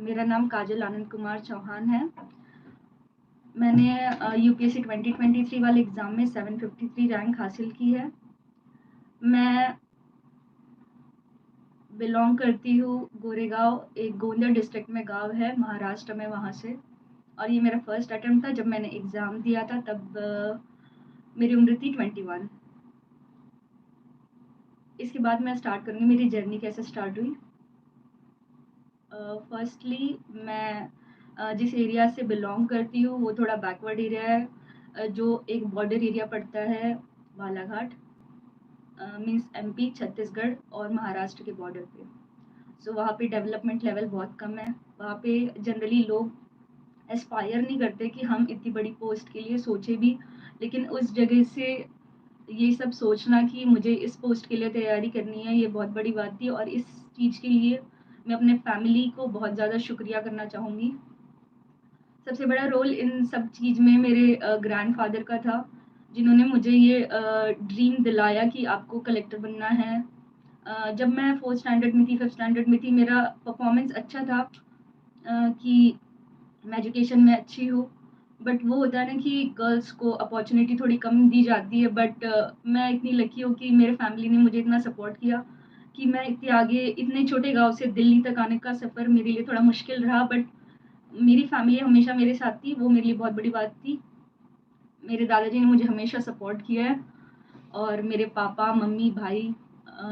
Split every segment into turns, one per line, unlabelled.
मेरा नाम काजल आनंद कुमार चौहान है। मैंने यूपीएससी 2023 वाले एग्ज़ाम में 753 रैंक हासिल की है। मैं बिलॉन्ग करती हूँ गोरेगाँव, एक गोंदिया डिस्ट्रिक्ट में गाँव है, महाराष्ट्र में, वहाँ से। और ये मेरा फर्स्ट अटेम्प्ट था। जब मैंने एग्ज़ाम दिया था तब मेरी उम्र थी 21। इसके बाद मैं स्टार्ट करूँगी मेरी जर्नी कैसे स्टार्ट हुई। फर्स्टली मैं जिस एरिया से बिलॉन्ग करती हूँ वो थोड़ा बैकवर्ड एरिया है, जो एक बॉर्डर एरिया पड़ता है बालाघाट, मीन्स एमपी, छत्तीसगढ़ और महाराष्ट्र के बॉर्डर पे। सो वहाँ पे डेवलपमेंट लेवल बहुत कम है। वहाँ पे जनरली लोग एस्पायर नहीं करते कि हम इतनी बड़ी पोस्ट के लिए सोचे भी, लेकिन उस जगह से ये सब सोचना कि मुझे इस पोस्ट के लिए तैयारी करनी है, ये बहुत बड़ी बात थी। और इस चीज़ के लिए मैं अपने फैमिली को बहुत ज़्यादा शुक्रिया करना चाहूँगी। सबसे बड़ा रोल इन सब चीज़ में मेरे ग्रैंडफ़ादर का था, जिन्होंने मुझे ये ड्रीम दिलाया कि आपको कलेक्टर बनना है। जब मैं 4th स्टैंडर्ड में थी, 5th स्टैंडर्ड में थी, मेरा परफ़ॉर्मेंस अच्छा था, कि मैं एजुकेशन में अच्छी हूँ। बट वो होता है ना कि गर्ल्स को अपॉर्च्युनिटी थोड़ी कम दी जाती है। बट मैं इतनी लकी हूँ कि मेरे फैमिली ने मुझे इतना सपोर्ट किया कि मैं इतने आगे, इतने छोटे गाँव से दिल्ली तक आने का सफ़र मेरे लिए थोड़ा मुश्किल रहा, बट मेरी फैमिली हमेशा मेरे साथ थी, वो मेरे लिए बहुत बड़ी बात थी। मेरे दादाजी ने मुझे हमेशा सपोर्ट किया है और मेरे पापा, मम्मी, भाई,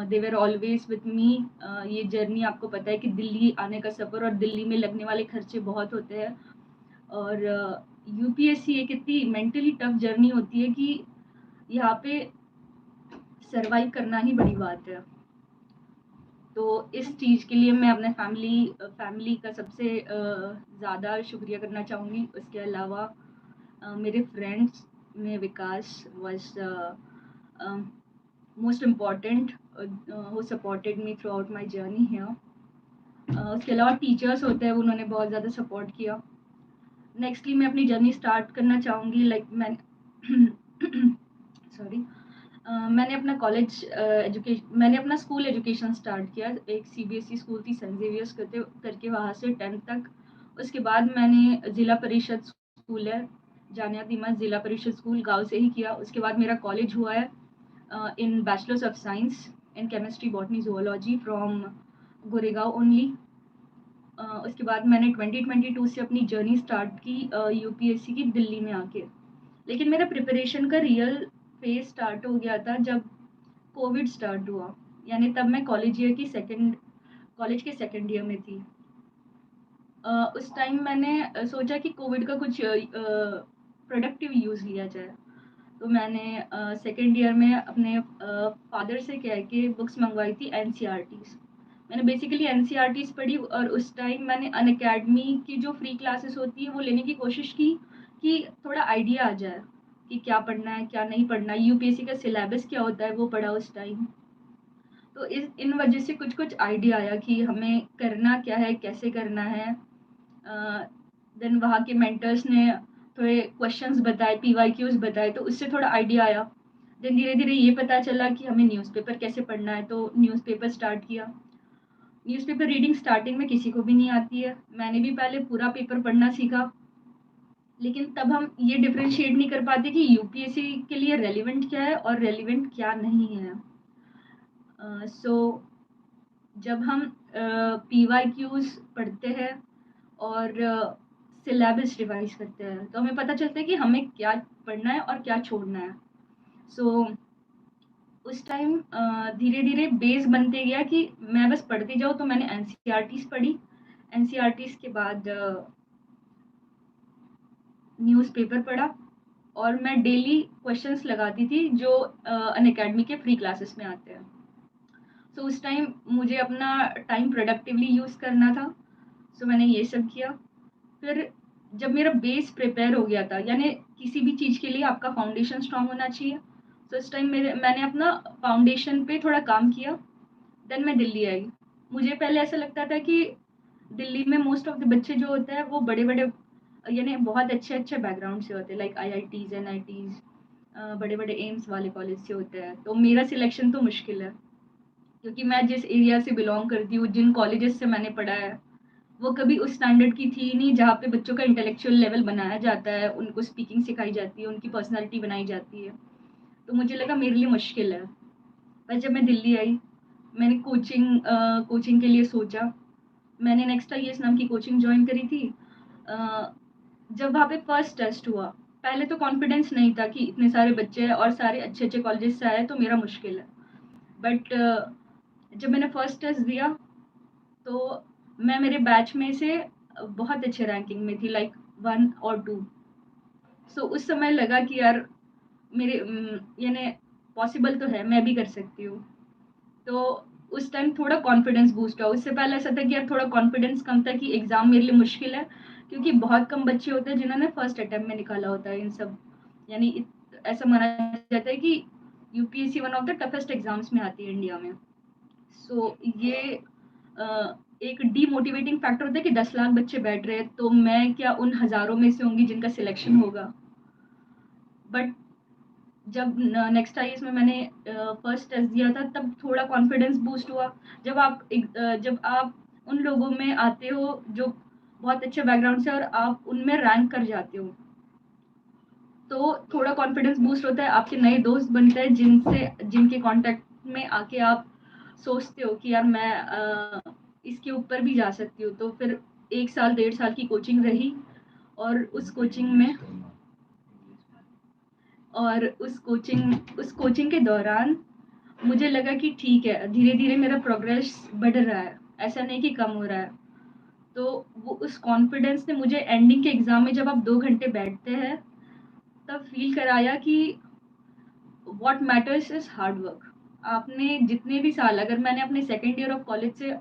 दे वर ऑलवेज़ विथ मी। ये जर्नी आपको पता है कि दिल्ली आने का सफ़र और दिल्ली में लगने वाले खर्चे बहुत होते हैं। और यूपीएससी एक इतनी मेंटली टफ जर्नी होती है कि यहाँ पे सर्वाइव करना ही बड़ी बात है। तो इस चीज़ के लिए मैं अपने फैमिली का सबसे ज़्यादा शुक्रिया करना चाहूँगी। उसके अलावा मेरे फ्रेंड्स में Vikas was most important, who supported me throughout my journey here. उसके अलावा टीचर्स होते हैं, उन्होंने बहुत ज़्यादा सपोर्ट किया। नेक्स्टली मैं अपनी जर्नी स्टार्ट करना चाहूँगी। लाइक मैं सॉरी, मैंने अपना स्कूल एजुकेशन स्टार्ट किया। एक सीबीएसई स्कूल थी, सेंट ज़ेवियर्स करके, वहाँ से 10th तक। उसके बाद मैंने ज़िला परिषद स्कूल है, जानिया तीमत ज़िला परिषद स्कूल, गाँव से ही किया। उसके बाद मेरा कॉलेज हुआ है in bachelors of science in chemistry, botany, zoology from Goregaon only. उसके बाद मैंने 2022 से अपनी जर्नी स्टार्ट की यूपीएससी की, दिल्ली में आके। लेकिन मेरा प्रिपरेशन का रियल फेज स्टार्ट हो गया था जब कोविड स्टार्ट हुआ, यानी तब मैं कॉलेज के सेकंड ईयर में थी। उस टाइम मैंने सोचा कि कोविड का कुछ प्रोडक्टिव यूज़ लिया जाए। तो मैंने सेकंड ईयर में अपने फादर से कह के बुक्स मंगवाई थी, एनसीईआरटीज़। मैंने बेसिकली एनसीईआरटीज़ पढ़ी और उस टाइम मैंने अनअकैडमी की जो फ्री क्लासेस होती हैं वो लेने की कोशिश की कि थोड़ा आइडिया आ जाए कि क्या पढ़ना है, क्या नहीं पढ़ना है, यूपीएससी का सिलेबस क्या होता है, वो पढ़ा उस टाइम। तो इन वजह से कुछ आइडिया आया कि हमें करना क्या है, कैसे करना है। देन वहाँ के मेंटर्स ने थोड़े क्वेश्चंस बताए, पीवाईक्यूज बताए, तो उससे थोड़ा आइडिया आया। देन धीरे धीरे ये पता चला कि हमें न्यूज़पेपर कैसे पढ़ना है, तो न्यूज़पेपर स्टार्ट किया। न्यूज़पेपर रीडिंग स्टार्टिंग में किसी को भी नहीं आती है, मैंने भी पहले पूरा पेपर पढ़ना सीखा। लेकिन तब हम ये डिफरेंशिएट नहीं कर पाते कि यूपीएससी के लिए रेलिवेंट क्या है और रेलिवेंट क्या नहीं है। सो जब हम पीवाईक्यूज पढ़ते हैं और सिलेबस रिवाइज करते हैं, तो हमें पता चलता है कि हमें क्या पढ़ना है और क्या छोड़ना है। सो उस टाइम धीरे धीरे बेस बनते गया कि मैं बस पढ़ती जाऊँ। तो मैंने एनसीईआरटीज़ पढ़ी। एनसीईआरटीज़ के बाद न्यूज़पेपर पढ़ा और मैं डेली क्वेश्चंस लगाती थी जो अनअकैडमी के फ्री क्लासेस में आते हैं। सो उस टाइम मुझे अपना टाइम प्रोडक्टिवली यूज़ करना था, सो मैंने ये सब किया। फिर जब मेरा बेस प्रिपेयर हो गया था, यानी किसी भी चीज़ के लिए आपका फाउंडेशन स्ट्रांग होना चाहिए, तो इस टाइम मैंने अपना फाउंडेशन पे थोड़ा काम किया। देन मैं दिल्ली आई। मुझे पहले ऐसा लगता था कि दिल्ली में मोस्ट ऑफ द बच्चे जो होते हैं वो बड़े बड़े, यानी बहुत अच्छे अच्छे बैकग्राउंड से होते हैं, लाइक आईआईटीज़, एनआईटीज़, बड़े बड़े एम्स वाले कॉलेज से होते हैं। तो मेरा सिलेक्शन तो मुश्किल है, क्योंकि मैं जिस एरिया से बिलोंग करती हूँ, जिन कॉलेजेस से मैंने पढ़ा है, वो कभी उस स्टैंडर्ड की थी नहीं जहाँ पे बच्चों का इंटेलेक्चुअल लेवल बनाया जाता है, उनको स्पीकिंग सिखाई जाती है, उनकी पर्सनैलिटी बनाई जाती है। तो मुझे लगा मेरे लिए मुश्किल है। पर जब मैं दिल्ली आई, मैंने कोचिंग के लिए सोचा। मैंने नेक्स्ट आईएएस नाम की कोचिंग जॉइन करी थी। अ, जब वहाँ पे फर्स्ट टेस्ट हुआ, पहले तो कॉन्फिडेंस नहीं था कि इतने सारे बच्चे हैं और सारे अच्छे-अच्छे कॉलेजेस से आए हैं तो मेरा मुश्किल है। बट जब मैंने फर्स्ट टेस्ट दिया तो मैं मेरे बैच में से बहुत अच्छे रैंकिंग में थी, लाइक 1 और 2। सो उस समय लगा कि यार मेरे यानी पॉसिबल तो है, मैं भी कर सकती हूँ। तो उस टाइम थोड़ा कॉन्फिडेंस बूस्ट हुआ। उससे पहले ऐसा था कि यार थोड़ा कॉन्फिडेंस कम था कि एग्ज़ाम मेरे लिए मुश्किल है, क्योंकि बहुत कम बच्चे होते हैं जिन्होंने फर्स्ट अटेम्प्ट में निकाला होता है इन सब। यानी ऐसा माना जाता है कि UPSC one of the toughest exams में आती है इंडिया में। सो ये एक डीमोटिवेटिंग फैक्टर होता है कि 10 लाख बच्चे बैठ रहे हैं, तो मैं क्या उन हज़ारों में से होंगी जिनका सिलेक्शन होगा। बट जब नेक्स्ट आईएएस में मैंने फर्स्ट टेस्ट दिया था तब थोड़ा कॉन्फिडेंस बूस्ट हुआ। जब आप उन लोगों में आते हो जो बहुत अच्छे बैकग्राउंड से और आप उनमें रैंक कर जाते हो, तो थोड़ा कॉन्फिडेंस बूस्ट होता है, आपके नए दोस्त बनते हैं जिनके कांटेक्ट में आके आप सोचते हो कि यार मैं इसके ऊपर भी जा सकती हूँ। तो फिर 1 साल 1.5 साल की कोचिंग रही और उस कोचिंग के दौरान मुझे लगा कि ठीक है, धीरे-धीरे मेरा प्रोग्रेस बढ़ रहा है, ऐसा नहीं कि कम हो रहा है। तो वो उस कॉन्फिडेंस ने मुझे एंडिंग के एग्ज़ाम में जब आप 2 घंटे बैठते हैं, तब फ़ील कराया कि what matters is hard work. आपने जितने भी साल, अगर मैंने अपने सेकंड ईयर ऑफ कॉलेज से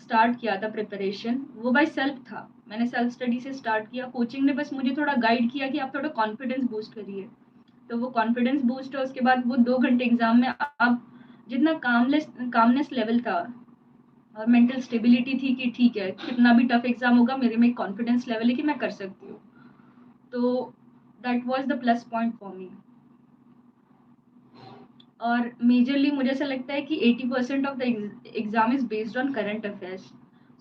स्टार्ट किया था प्रिपरेशन, वो बाय सेल्फ था। मैंने सेल्फ स्टडी से स्टार्ट किया, कोचिंग ने बस मुझे थोड़ा गाइड किया कि आप थोड़ा कॉन्फिडेंस बूस्ट करिए। तो वो कॉन्फिडेंस बूस्ट है, उसके बाद वो 2 घंटे एग्ज़ाम में आप जितना कामनेस लेवल था और मेंटल स्टेबिलिटी थी कि ठीक है, कितना भी टफ एग्ज़ाम होगा, मेरे में एक कॉन्फिडेंस लेवल है कि मैं कर सकती हूँ। तो that was the plus point for me. और मेजरली मुझे ऐसा लगता है कि 80% of the exam is based on current affairs.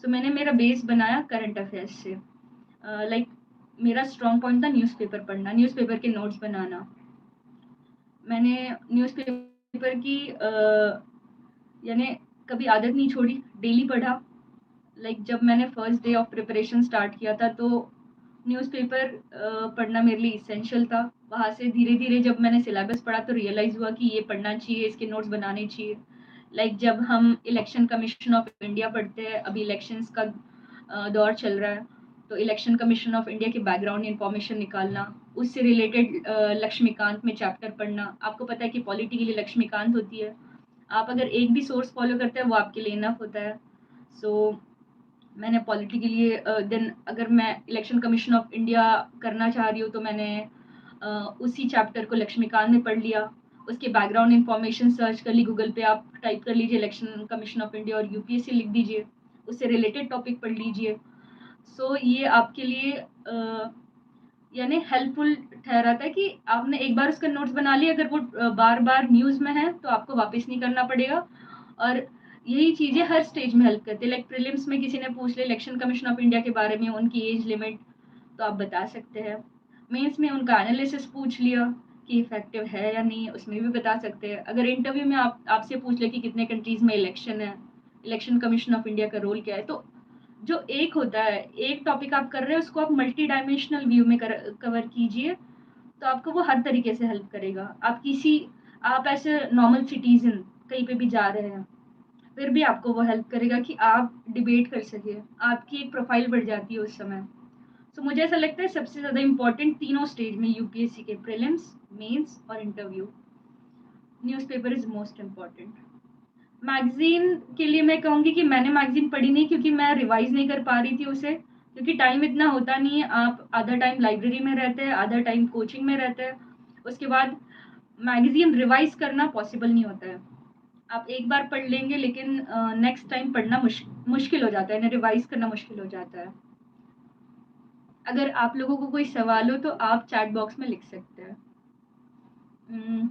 So मैंने मेरा बेस बनाया करंट अफेयर्स से। लाइक मेरा स्ट्रॉन्ग पॉइंट था न्यूज़पेपर पढ़ना, न्यूज़पेपर के नोट्स बनाना। मैंने न्यूज़पेपर की यानी कभी आदत नहीं छोड़ी, डेली पढ़ा। लाइक जब मैंने first day of preparation start किया था तो न्यूज़पेपर पढ़ना मेरे लिए इसेंशियल था। वहाँ से धीरे-धीरे जब मैंने सिलेबस पढ़ा तो रियलाइज़ हुआ कि ये पढ़ना चाहिए, इसके नोट्स बनाने चाहिए। लाइक जब हम इलेक्शन कमीशन ऑफ इंडिया पढ़ते हैं, अभी इलेक्शंस का दौर चल रहा है, तो इलेक्शन कमीशन ऑफ इंडिया की बैकग्राउंड इन्फॉर्मेशन निकालना, उससे रिलेटेड लक्ष्मीकांत में चैप्टर पढ़ना। आपको पता है कि पॉलिटी के लिए लक्ष्मीकांत होती है। आप अगर एक भी सोर्स फॉलो करते हैं वो आपके लिए इनफ होता है। सो मैंने पॉलिटी के लिए देन अगर मैं इलेक्शन कमीशन ऑफ इंडिया करना चाह रही हूँ तो मैंने उसी चैप्टर को लक्ष्मीकांत में पढ़ लिया। उसके बैकग्राउंड इन्फॉर्मेशन सर्च कर ली गूगल पे, आप टाइप कर लीजिए इलेक्शन कमीशन ऑफ इंडिया और यूपीएससी लिख दीजिए, उससे रिलेटेड टॉपिक पढ़ लीजिए। सो ये आपके लिए यानी हेल्पफुल ठहराता है कि आपने एक बार उसका नोट्स बना लिया, अगर वो बार-बार न्यूज़ में है तो आपको वापस नहीं करना पड़ेगा। और यही चीज़ें हर स्टेज में हेल्प करती है। लाइक प्रीलिम्स में किसी ने पूछ लिया इलेक्शन कमीशन ऑफ इंडिया के बारे में, उनकी एज लिमिट, तो आप बता सकते हैं। मेंस में उनका एनालिसिस पूछ लिया कि इफ़ेक्टिव है या नहीं, उसमें भी बता सकते हैं। अगर इंटरव्यू में आप आपसे पूछ ले कि कितने कंट्रीज़ में इलेक्शन है, इलेक्शन कमीशन ऑफ इंडिया का रोल क्या है, तो जो एक होता है, एक टॉपिक आप कर रहे हो उसको आप मल्टी डायमेंशनल व्यू में कवर कीजिए, तो आपको वो हर तरीके से हेल्प करेगा। आप ऐसे नॉर्मल सिटीज़न कहीं पे भी जा रहे हैं, फिर भी आपको वो हेल्प करेगा कि आप डिबेट कर सकें, आपकी एक प्रोफ़ाइल बढ़ जाती है उस समय। तो मुझे ऐसा लगता है सबसे ज़्यादा इम्पोर्टेंट तीनों स्टेज में यूपीएससी के प्रीलिम्स, मेंस और interview, newspaper is most important. Magazine के लिए मैं कहूँगी कि मैंने मैगज़ीन पढ़ी नहीं क्योंकि मैं रिवाइज़ नहीं कर पा रही थी उसे, क्योंकि टाइम इतना होता नहीं है। आप आधा टाइम लाइब्रेरी में रहते हैं, आधा टाइम कोचिंग में रहते हैं। उसके बाद मैगज़ीन रिवाइज़ करना पॉसिबल नहीं होता है। आप एक बार पढ़ लेंगे लेकिन नेक्स्ट टाइम पढ़ना मुश्किल हो जाता है, यानी रिवाइज़ करना मुश्किल हो जाता है। अगर आप लोगों को कोई सवाल हो तो आप चैट बॉक्स में लिख सकते हैं। उम,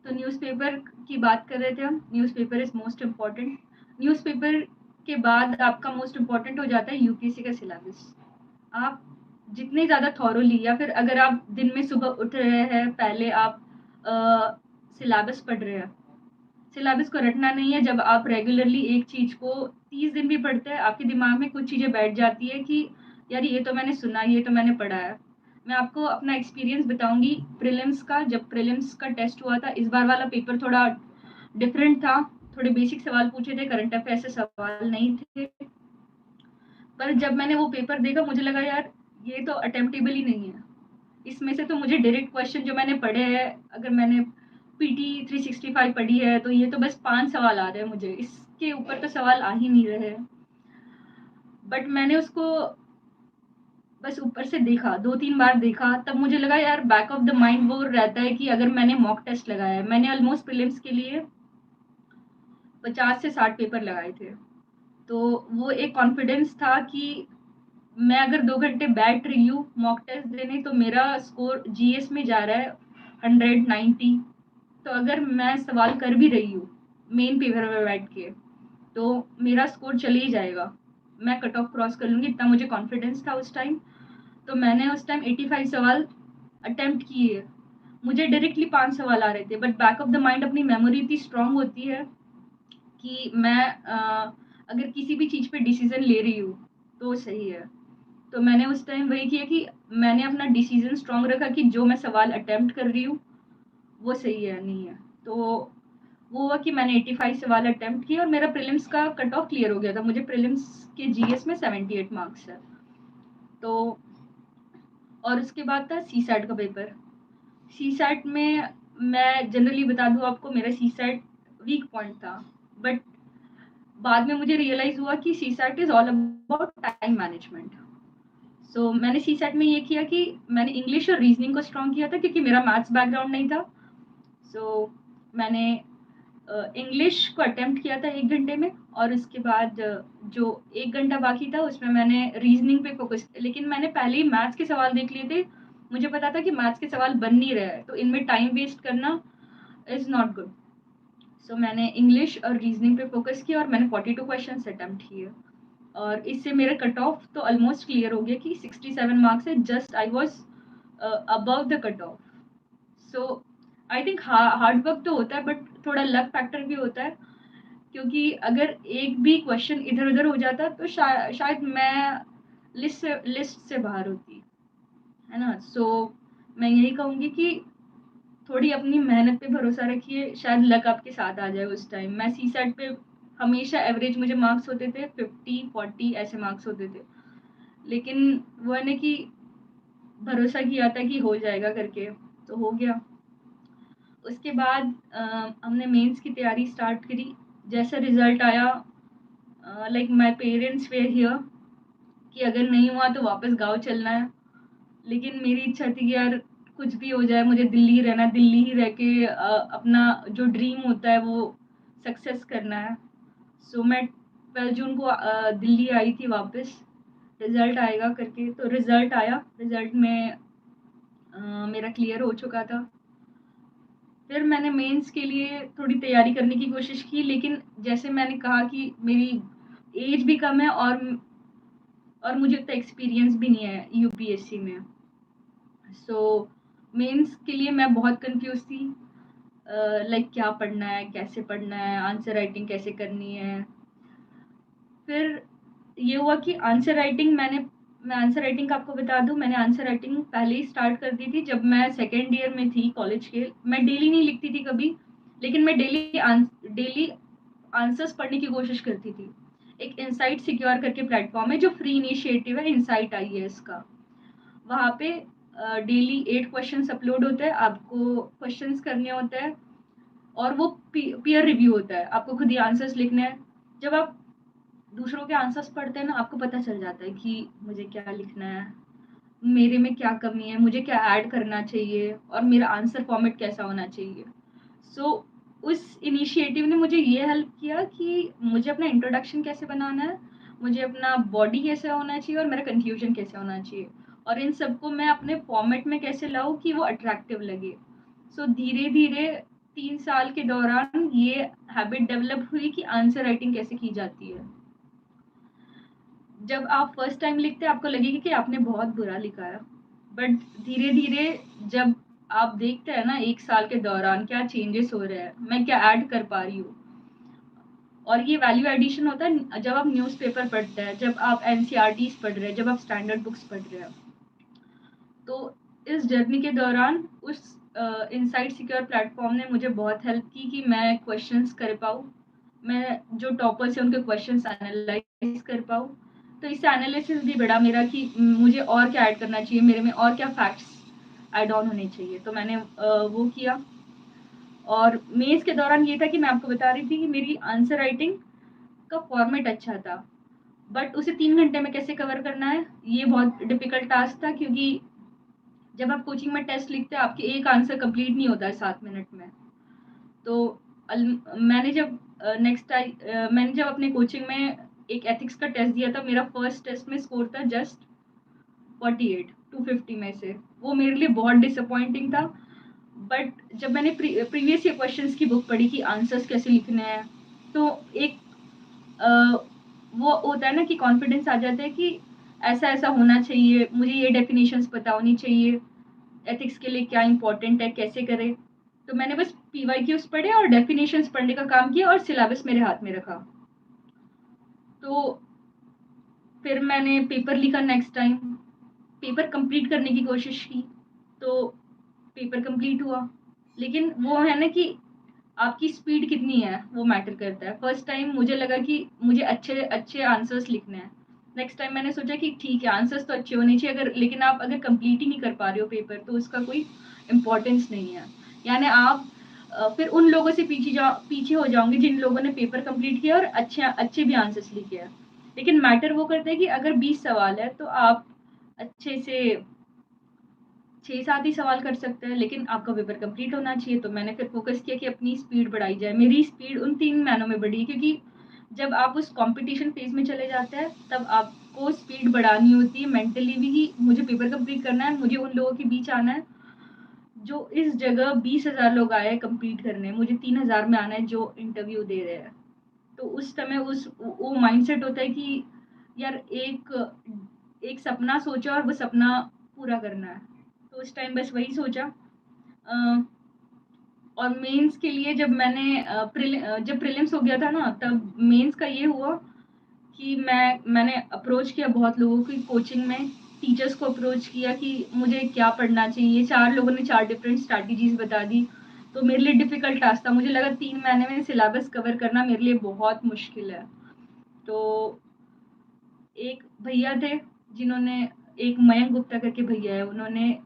तो न्यूज़पेपर की बात कर रहे थे हम, newspaper is most important. Newspaper के बाद आपका मोस्ट इम्पोर्टेंट हो जाता है यूपीएससी का सिलेबस। आप जितने ज़्यादा थॉरोली, या फिर अगर आप दिन में सुबह उठ रहे हैं, पहले आप सिलेबस पढ़ रहे हैं। सिलेबस को रटना नहीं है, जब आप रेगुलरली एक चीज़ को 30 दिन भी पढ़ते हैं, आपके दिमाग में कुछ चीज़ें बैठ जाती है कि यार ये तो मैंने सुना, ये तो मैंने पढ़ा है। मैं आपको अपना एक्सपीरियंस बताऊँगी प्रीलिम्स का। जब प्रीलिम्स का टेस्ट हुआ था, इस बार वाला पेपर थोड़ा डिफरेंट था, थोड़े बेसिक सवाल पूछे थे, करंट अफेयर से सवाल नहीं थे। पर जब मैंने वो पेपर देखा, मुझे लगा यार ये तो अटेम्प्टेबल ही नहीं है। इसमें से तो मुझे डायरेक्ट क्वेश्चन जो मैंने पढ़े हैं, अगर मैंने पीटी 365 पढ़ी है, तो ये तो बस 5 सवाल आ रहे हैं मुझे, इसके ऊपर तो सवाल आ ही नहीं रहे हैं। बट मैंने उसको बस ऊपर से देखा, 2-3 बार देखा, तब मुझे लगा यार बैक ऑफ द माइंड वो रहता है कि अगर मैंने मॉक टेस्ट लगाया है, मैंने ऑलमोस्ट प्रीलिम्स के लिए 50 से 60 पेपर लगाए थे। तो वो एक कॉन्फिडेंस था कि मैं अगर 2 घंटे बैठ रही हूँ मॉक टेस्ट देने, तो मेरा स्कोर जीएस में जा रहा है 190। तो अगर मैं सवाल कर भी रही हूँ मेन पेपर में बैठ के, तो मेरा स्कोर चले ही जाएगा, मैं कट ऑफ क्रॉस कर लूँगी, इतना मुझे कॉन्फिडेंस था उस टाइम। तो मैंने उस टाइम 85 सवाल अटेम्प्ट किए। मुझे डायरेक्टली 5 सवाल आ रहे थे, but back of the mind अपनी मेमोरी इतनी स्ट्रांग होती है कि मैं अगर किसी भी चीज़ पे डिसीजन ले रही हूँ तो सही है। तो मैंने उस टाइम वही किया कि मैंने अपना डिसीजन स्ट्रांग रखा कि जो मैं सवाल अटेम्प्ट कर रही हूँ वो सही है नहीं है। तो वो हुआ कि मैंने 85 सवाल अटेम्प्ट किए और मेरा प्रीलिम्स का कट ऑफ क्लियर हो गया था। मुझे प्रीलिम्स के जीएस में 78 मार्क्स है। तो और उसके बाद था सीसैट का पेपर। सीसैट में मैं जनरली बता दूँ आपको, मेरा सीसैट वीक पॉइंट था, बट बाद में मुझे रियलाइज़ हुआ कि CSAT is all about time management. So मैंने सीसैट में ये किया कि मैंने इंग्लिश और रीजनिंग को स्ट्रॉन्ग किया था, क्योंकि मेरा मैथ्स बैकग्राउंड नहीं था। सो मैंने इंग्लिश को अटेम्प्ट किया था 1 घंटे में, और उसके बाद जो 1 घंटा बाकी था उसमें मैंने रीजनिंग पे फोकस, लेकिन मैंने पहले ही मैथ्स के सवाल देख लिए थे। मुझे पता था कि मैथ्स के सवाल बन नहीं रहे हैं, तो इनमें टाइम वेस्ट करना इज़ नॉट गुड। सो मैंने इंग्लिश और रीजनिंग पे फोकस किया और मैंने 42 क्वेश्चंस अटेम्प्ट किए, और इससे मेरा कट ऑफ तो ऑलमोस्ट क्लियर हो गया कि 67 मार्क्स है, just I was above the cut off. So I think hard work तो होता है, बट थोड़ा लक फैक्टर भी होता है, क्योंकि अगर एक भी क्वेश्चन इधर-उधर हो जाता तो शायद मैं लिस्ट से बाहर होती, है ना? सो मैं यही कहूँगी कि थोड़ी अपनी मेहनत पे भरोसा रखिए, शायद लक आपके साथ आ जाए उस टाइम। मैं सीसैट पे हमेशा एवरेज मुझे मार्क्स होते थे 50-40 ऐसे मार्क्स होते थे। लेकिन वो है ना कि भरोसा किया था कि हो जाएगा करके, तो हो गया। उसके बाद हमने मेंस की तैयारी स्टार्ट करी। जैसा रिज़ल्ट आया, like my parents were here कि अगर नहीं हुआ तो वापस गाँव चलना है। लेकिन मेरी इच्छा थी कि यार कुछ भी हो जाए, मुझे दिल्ली ही रहना है, दिल्ली ही रह के अपना जो ड्रीम होता है वो सक्सेस करना है। सो मैं 12 जून को दिल्ली आई थी वापस, रिज़ल्ट आएगा करके। तो रिज़ल्ट आया, रिज़ल्ट में मेरा क्लियर हो चुका था। फिर मैंने मेंस के लिए थोड़ी तैयारी करने की कोशिश की, लेकिन जैसे मैंने कहा कि मेरी एज भी कम है, और मुझे उतना एक्सपीरियंस भी नहीं है यूपीएससी में। सो मेंस के लिए मैं बहुत कंफ्यूज थी, लाइक क्या पढ़ना है, कैसे पढ़ना है, आंसर राइटिंग कैसे करनी है। फिर ये हुआ कि मैं आंसर राइटिंग का आपको बता दूँ, मैंने आंसर राइटिंग पहले ही स्टार्ट कर दी थी जब मैं सेकंड ईयर में थी कॉलेज के। मैं डेली नहीं लिखती थी कभी, लेकिन मैं डेली आंसर्स पढ़ने की कोशिश करती थी। एक इनसाइट सिक्योर करके प्लेटफ़ॉर्म है जो फ्री इनिशिएटिव है, इनसाइट आईएएस का। वहाँ पे डेली 8 क्वेश्चन्स अपलोड होते हैं, आपको क्वेश्चन्स करने होते हैं, और वो पीयर रिव्यू होता है, आपको खुद ही आंसर्स लिखने हैं। जब आप दूसरों के आंसर्स पढ़ते हैं ना, आपको पता चल जाता है कि मुझे क्या लिखना है, मेरे में क्या कमी है, मुझे क्या ऐड करना चाहिए, और मेरा आंसर फॉर्मेट कैसा होना चाहिए। सो उस इनिशिएटिव ने मुझे ये हेल्प किया कि मुझे अपना इंट्रोडक्शन कैसे बनाना है, मुझे अपना बॉडी कैसे होना चाहिए, और मेरा कंफ्यूजन कैसे होना चाहिए, और इन सबको मैं अपने फॉर्मेट में कैसे लाऊँ कि वो अट्रैक्टिव लगे। सो धीरे-धीरे 3 साल के दौरान ये हैबिट डेवलप हुई कि आंसर राइटिंग कैसे की जाती है। जब आप फर्स्ट टाइम लिखते हैं आपको लगेगा कि आपने बहुत बुरा लिखा है, बट धीरे-धीरे जब आप देखते हैं ना 1 साल के दौरान क्या चेंजेस हो रहे हैं, मैं क्या ऐड कर पा रही हूँ। और ये वैल्यू एडिशन होता है जब आप न्यूज़पेपर पढ़ते हैं, जब आप एनसीईआरटीज़ पढ़ रहे हैं, जब आप स्टैंडर्ड बुक्स पढ़ रहे हैं। तो इस जर्नी के दौरान उस इनसाइट सिक्योर प्लेटफॉर्म ने मुझे बहुत हेल्प की कि मैं क्वेश्चंस कर पाऊँ, मैं जो टॉपर्स हैं उनके क्वेश्चंस एनालाइज कर पाऊँ। तो इससे एनालिसिस भी बढ़ा मेरा कि मुझे और क्या ऐड करना चाहिए, मेरे में और क्या फैक्ट्स ऐड ऑन होने चाहिए, तो मैंने वो किया। और मेंस के दौरान ये था कि मैं आपको बता रही थी कि मेरी आंसर राइटिंग का फॉर्मेट अच्छा था, बट उसे 3 घंटे में कैसे कवर करना है ये बहुत डिफिकल्ट टास्क था, क्योंकि जब आप कोचिंग में टेस्ट लिखते हैं आपके एक आंसर कंप्लीट नहीं होता है 7 मिनट में। तो मैंने जब मैंने जब अपने कोचिंग में एक एथिक्स का टेस्ट दिया था, मेरा फर्स्ट टेस्ट में स्कोर था जस्ट 48 250 में से। वो मेरे लिए बहुत डिसअपॉइंटिंग था, बट जब मैंने प्रीवियस ईयर क्वेश्चंस की बुक पढ़ी कि आंसर्स कैसे लिखने हैं, तो एक अ, वो होता है ना कि कॉन्फिडेंस आ जाता है कि ऐसा ऐसा होना चाहिए, मुझे ये डेफिनेशंस पता होनी चाहिए, एथिक्स के लिए क्या इंपॉर्टेंट है, कैसे करें। तो मैंने बस पीवाईक्यूज पढ़े और डेफिनेशंस पढ़ने का काम किया और सिलेबस मेरे हाथ में रखा। तो फिर मैंने पेपर लिखा नेक्स्ट टाइम, पेपर कंप्लीट करने की कोशिश की, तो पेपर कंप्लीट हुआ। लेकिन वो है ना कि आपकी स्पीड कितनी है वो मैटर करता है। फर्स्ट टाइम मुझे लगा कि मुझे अच्छे अच्छे आंसर्स लिखने हैं। नेक्स्ट टाइम मैंने सोचा कि ठीक है आंसर्स तो अच्छे होने चाहिए, अगर लेकिन आप अगर कंप्लीट ही नहीं कर पा रहे हो पेपर तो उसका कोई इम्पोर्टेंस नहीं है। यानी आप फिर उन लोगों से पीछे हो जाओगे जिन लोगों ने पेपर कंप्लीट किया और अच्छे अच्छे भी आंसर्स लिखे हैं। लेकिन मैटर वो करता है कि अगर 20 सवाल है तो आप अच्छे से 6-7 ही सवाल कर सकते हैं, लेकिन आपका पेपर कंप्लीट होना चाहिए। तो मैंने फिर फ़ोकस किया कि अपनी स्पीड बढ़ाई जाए। मेरी स्पीड उन 3 महीनों में बढ़ी, क्योंकि जब आप उस कॉम्पिटिशन फ़ेज़ में चले जाते हैं, तब आपको स्पीड बढ़ानी होती है मेंटली भी कि मुझे पेपर कंप्लीट करना है, मुझे उन लोगों के बीच आना है, जो इस जगह 20,000 लोग आए हैं कंप्लीट करने, मुझे 3,000 में आना है जो इंटरव्यू दे रहे हैं। तो उस समय वो माइंडसेट होता है कि यार एक एक सपना सोचा और वो सपना पूरा करना है। तो उस टाइम बस वही सोचा। अ, और मेंस के लिए जब जब प्रीलिम्स हो गया था ना, तब मेंस का ये हुआ कि मैंने अप्रोच किया बहुत लोगों की कोचिंग में, टीचर्स को अप्रोच किया कि मुझे क्या पढ़ना चाहिए। 4 लोगों ने 4 डिफरेंट स्ट्रैटेजीज़ बता दी। तो मेरे लिए डिफ़िकल्ट टास्क था। मुझे लगा 3 महीने में सिलेबस कवर करना मेरे लिए बहुत मुश्किल है। तो एक भैया थे जिन्होंने, एक मयंक गुप्ता करके भैया है, उन्होंने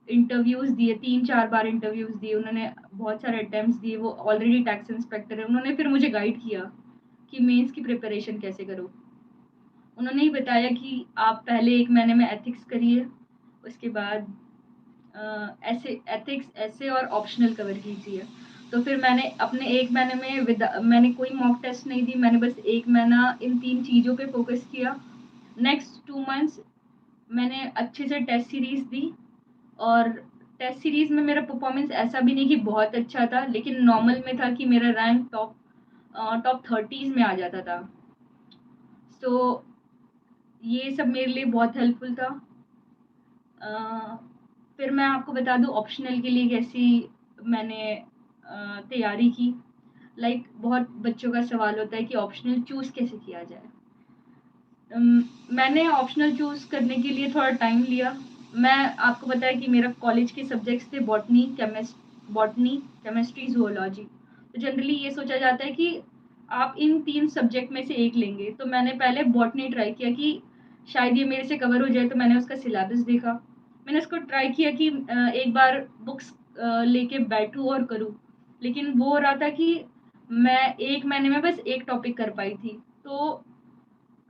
इंटरव्यूज़ दिए, 3-4 बार इंटरव्यूज़ दिए, उन्होंने बहुत सारे अटेम्प्ट्स दिए, वो ऑलरेडी टैक्स इंस्पेक्टर है। उन्होंने फिर मुझे गाइड किया कि मेंस की प्रिपरेशन कैसे करो। उन्होंने ही बताया कि आप पहले 1 महीने में एथिक्स करिए, उसके बाद ऐसे एथिक्स, ऐसे और ऑप्शनल कवर कीजिए। तो फिर मैंने अपने 1 महीने में मैंने कोई मॉक टेस्ट नहीं दी, मैंने बस 1 महीना इन 3 चीज़ों पे फ़ोकस किया। नेक्स्ट 2 मंथ्स मैंने अच्छे से टेस्ट सीरीज़ दी, और टेस्ट सीरीज़ में मेरा परफ़ॉर्मेंस ऐसा भी नहीं कि बहुत अच्छा था, लेकिन नॉर्मल में था कि मेरा रैंक टॉप 30s में आ जाता था। सो ये सब मेरे लिए बहुत हेल्पफुल था। अ, फिर मैं आपको बता दूँ ऑप्शनल के लिए कैसी मैंने तैयारी की। बहुत बच्चों का सवाल होता है कि ऑप्शनल चूज़ कैसे किया जाए। मैंने ऑप्शनल चूज़ करने के लिए थोड़ा टाइम लिया। मैं आपको बताया कि मेरा कॉलेज के सब्जेक्ट्स थे बॉटनी, केमिस्ट्री, ज़ूलॉजी। तो जनरली ये सोचा जाता है कि आप इन 3 सब्जेक्ट में से एक लेंगे। तो मैंने पहले बॉटनी ट्राई किया कि शायद ये मेरे से कवर हो जाए, तो मैंने उसका सिलेबस देखा। मैंने उसको ट्राई किया कि एक बार बुक्स लेके बैठूँ और करूँ। लेकिन वो हो रहा था कि मैं 1 महीने में बस 1 टॉपिक कर पाई थी। तो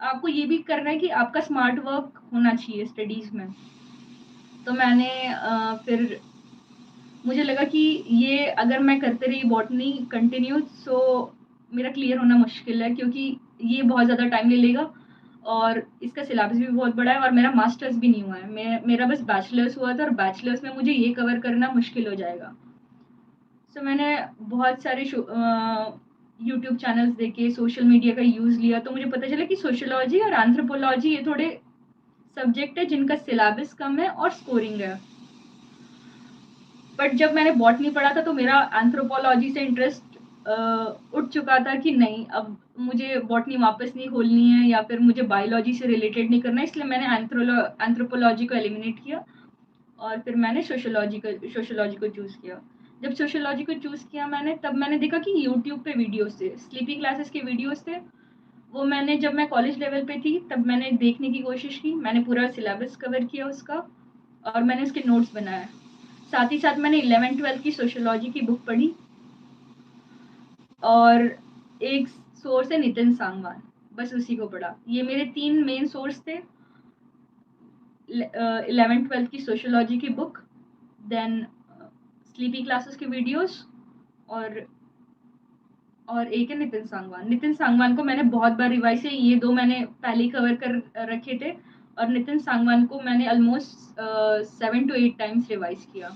आपको ये भी करना है कि आपका स्मार्ट वर्क होना चाहिए स्टडीज़ में। तो मैंने फिर मुझे लगा कि ये अगर मैं करते रही बॉटनी कंटिन्यू, सो मेरा क्लियर होना मुश्किल है, क्योंकि ये बहुत ज़्यादा टाइम ले लेगा और इसका सिलेबस भी बहुत बड़ा है और मेरा मास्टर्स भी नहीं हुआ है। मेरा बस बैचलर्स हुआ था और बैचलर्स में मुझे ये कवर करना मुश्किल हो जाएगा। सो मैंने बहुत सारे यूट्यूब चैनल्स देखे, सोशल मीडिया का यूज़ लिया, तो मुझे पता चला कि सोशियोलॉजी और एंथ्रोपोलॉजी ये थोड़े सब्जेक्ट है जिनका सिलेबस कम है और स्कोरिंग है। बट जब मैंने बॉटनी पढ़ा था तो मेरा एंथ्रोपोलॉजी से इंटरेस्ट उठ चुका था कि नहीं, अब मुझे बॉटनी वापस नहीं खोलनी है या फिर मुझे बायोलॉजी से रिलेटेड नहीं करना है, इसलिए मैंने एंथ्रोपोलॉजी को एलिमिनेट किया और फिर मैंने सोशियोलॉजी को चूज़ किया। जब सोशियोलॉजी को चूज़ किया मैंने, तब मैंने देखा कि यूट्यूब पे वीडियोज़ थे, स्लीपिंग क्लासेस के वीडियोज़ थे। वो मैंने, जब मैं कॉलेज लेवल पे थी तब मैंने देखने की कोशिश की, मैंने पूरा सिलेबस कवर किया उसका और मैंने उसके नोट्स बनाए। साथ ही साथ मैंने 11th-12th की सोशियोलॉजी की बुक पढ़ी और एक सोर्स है नितिन सांगवान, बस उसी को पढ़ा। ये मेरे 3 मेन सोर्स थे। 11th-12th की सोशियोलॉजी की बुक, देन स्लीपी क्लासेस के वीडियोस और एक है नितिन सांगवान। नितिन सांगवान को मैंने बहुत बार रिवाइज किया, ये 2 मैंने पहले ही कवर कर रखे थे और नितिन सांगवान को मैंने ऑलमोस्ट 7 to 8 टाइम्स रिवाइज किया।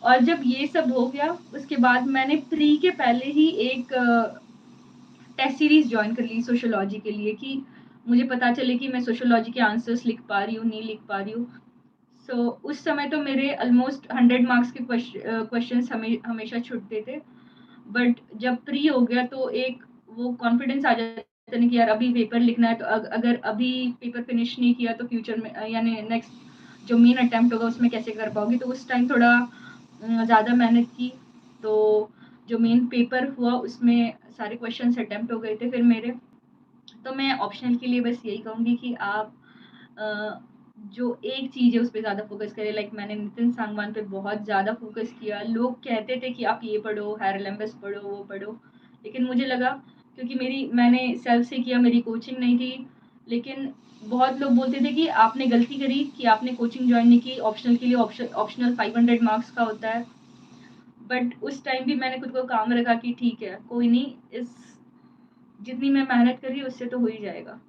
और जब ये सब हो गया, उसके बाद मैंने प्री के पहले ही एक टेस्ट सीरीज ज्वाइन कर ली सोशियोलॉजी के लिए कि मुझे पता चले कि मैं सोशियोलॉजी के आंसर्स लिख पा रही हूँ, नहीं लिख पा रही हूँ। सो उस समय तो मेरे ऑलमोस्ट 100 मार्क्स के क्वेश्चंस हमेशा छूटते थे। बट जब प्री हो गया तो एक वो कॉन्फिडेंस आ जाता है कि यार अभी पेपर लिखना है, तो अगर अभी पेपर फिनिश नहीं किया तो फ्यूचर में यानी नेक्स्ट जो मेन अटेम्प्ट होगा उसमें कैसे कर पाओगी। तो उस टाइम थोड़ा ज़्यादा मेहनत की, तो जो मेन पेपर हुआ उसमें सारे क्वेश्चंस अटेम्प्ट हो गए थे फिर मेरे। तो मैं ऑप्शनल के लिए बस यही कहूँगी कि आप जो एक चीज़ है उस पे ज़्यादा फ़ोकस करें। लाइक मैंने नितिन सांगवान पे बहुत ज़्यादा फ़ोकस किया। लोग कहते थे कि आप ये पढ़ो, हैरलैम्बस पढ़ो, वो पढ़ो। लेकिन मुझे लगा, क्योंकि मैंने सेल्फ से किया, मेरी कोचिंग नहीं थी। लेकिन बहुत लोग बोलते थे कि आपने गलती करी कि आपने कोचिंग जॉइन नहीं की, ऑप्शनल के लिए ऑप्शनल 500 मार्क्स का होता है। बट उस टाइम भी मैंने खुद को काम रखा कि ठीक है, कोई नहीं, इस जितनी मैं मेहनत कर रही हूँ उससे तो हो ही जाएगा।